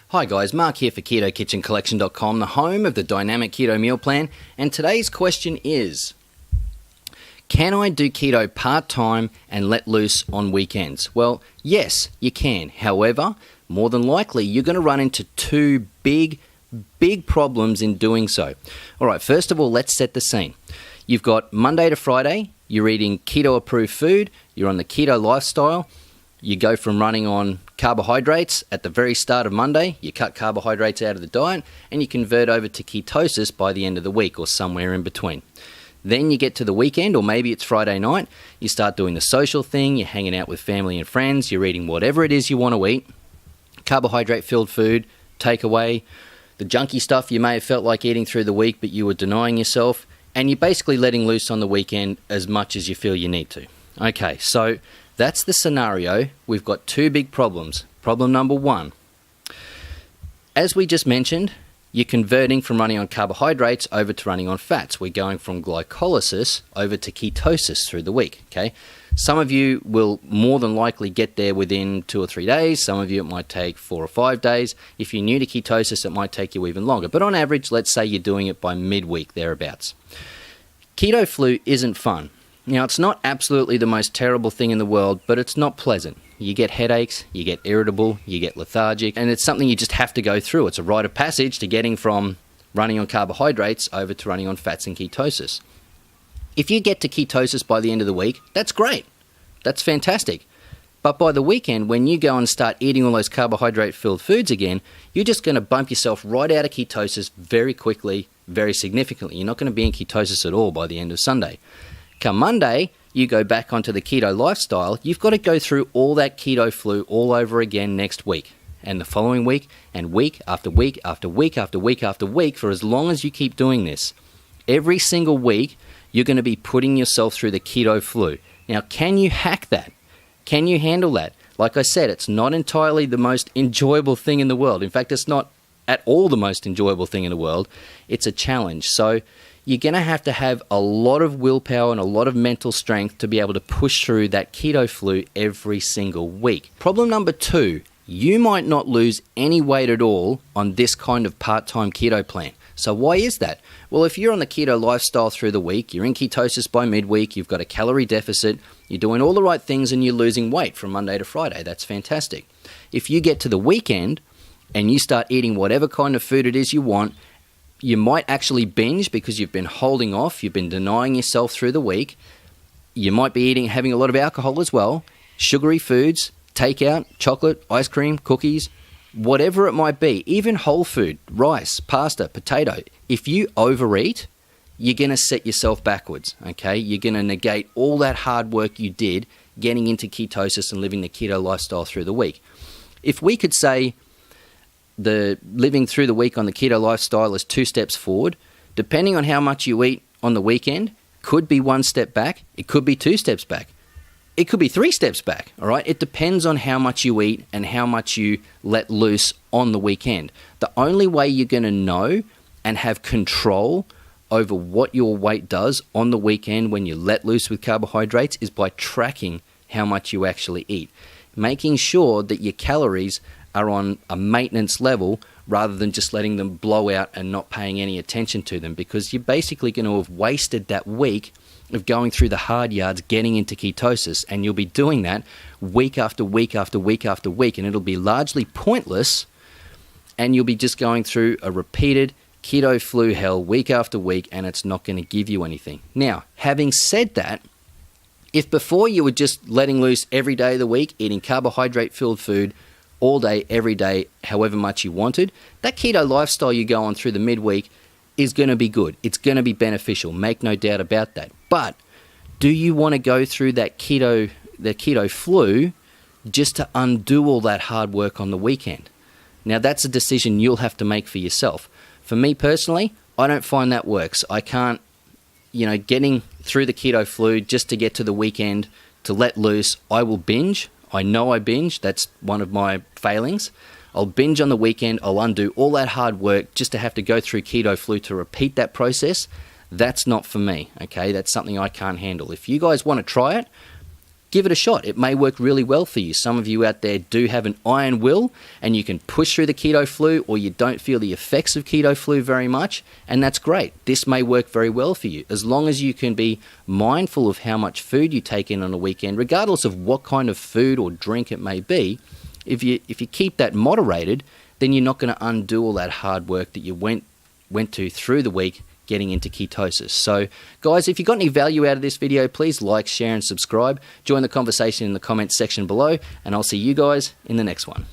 Hi guys, Mark here for KetoKitchenCollection.com, the home of the dynamic keto meal plan, and today's question is, can I do keto part-time and let loose on weekends? Well, yes, you can. However, more than likely, you're going to run into two big problems in doing so. All right, first of all, let's set the scene. You've got Monday to Friday, you're eating keto-approved food, you're on the keto lifestyle. You go from running on carbohydrates at the very start of Monday, you cut carbohydrates out of the diet, and you convert over to ketosis by the end of the week or somewhere in between. Then you get to the weekend, or maybe it's Friday night, you start doing the social thing, you're hanging out with family and friends, you're eating whatever it is you want to eat, carbohydrate-filled food, takeaway, the junky stuff you may have felt like eating through the week but you were denying yourself, and you're basically letting loose on the weekend as much as you feel you need to. Okay, so that's the scenario. We've got two big problems. Problem number one, as we just mentioned, you're converting from running on carbohydrates over to running on fats. We're going from glycolysis over to ketosis through the week, okay? Some of you will more than likely get there within 2 or 3 days. Some of you, it might take 4 or 5 days. If you're new to ketosis, it might take you even longer. But on average, let's say you're doing it by midweek, thereabouts. Keto flu isn't fun. Now, it's not absolutely the most terrible thing in the world, but it's not pleasant. You get headaches, you get irritable, you get lethargic, and it's something you just have to go through. It's a rite of passage to getting from running on carbohydrates over to running on fats and ketosis. If you get to ketosis by the end of the week, that's great. That's fantastic. But by the weekend, when you go and start eating all those carbohydrate-filled foods again, you're just going to bump yourself right out of ketosis very quickly, very significantly. You're not going to be in ketosis at all by the end of Sunday. Come Monday, you go back onto the keto lifestyle, you've got to go through all that keto flu all over again next week, and the following week, and week after week after week after week after week for as long as you keep doing this. Every single week, you're going to be putting yourself through the keto flu. Now, can you hack that? Can you handle that? Like I said, it's not entirely the most enjoyable thing in the world. In fact, it's not at all the most enjoyable thing in the world. It's a challenge. So you're going to have a lot of willpower and a lot of mental strength to be able to push through that keto flu every single week. Problem number two, you might not lose any weight at all on this kind of part-time keto plan. So why is that? Well, if you're on the keto lifestyle through the week, you're in ketosis by midweek, you've got a calorie deficit, you're doing all the right things and you're losing weight from Monday to Friday. That's fantastic. If you get to the weekend and you start eating whatever kind of food it is you want, you might actually binge because you've been holding off, you've been denying yourself through the week. You might be having a lot of alcohol as well, sugary foods, takeout, chocolate, ice cream, cookies, whatever it might be, even whole food, rice, pasta, potato. If you overeat, you're going to set yourself backwards, okay? You're going to negate all that hard work you did getting into ketosis and living the keto lifestyle through the week. If we could say the living through the week on the keto lifestyle is 2 steps forward, depending on how much you eat on the weekend, could be 1 step back, it could be 2 steps back. It could be 3 steps back, all right? It depends on how much you eat and how much you let loose on the weekend. The only way you're going to know and have control over what your weight does on the weekend when you let loose with carbohydrates is by tracking how much you actually eat. Making sure that your calories are on a maintenance level rather than just letting them blow out and not paying any attention to them, because you're basically going to have wasted that week of going through the hard yards, getting into ketosis, and you'll be doing that week after week after week after week, and it'll be largely pointless, and you'll be just going through a repeated keto flu hell week after week, and it's not going to give you anything. Now, having said that, if before you were just letting loose every day of the week, eating carbohydrate-filled food all day, every day, however much you wanted, that keto lifestyle you go on through the midweek is going to be good. It's going to be beneficial. Make no doubt about that. But do you want to go through the keto flu just to undo all that hard work on the weekend? Now, that's a decision you'll have to make for yourself. For me personally, I don't find that works. I can't, getting through the keto flu just to get to the weekend to let loose. I will binge. I know I binge. That's one of my failings. I'll binge on the weekend. I'll undo all that hard work just to have to go through keto flu to repeat that process. That's not for me, okay? That's something I can't handle. If you guys want to try it, give it a shot. It may work really well for you. Some of you out there do have an iron will and you can push through the keto flu, or you don't feel the effects of keto flu very much, and that's great. This may work very well for you as long as you can be mindful of how much food you take in on a weekend, regardless of what kind of food or drink it may be. If you keep that moderated, then you're not going to undo all that hard work that you went to through the week getting into ketosis. So guys, if you got any value out of this video, please like, share and subscribe. Join the conversation in the comments section below, and I'll see you guys in the next one.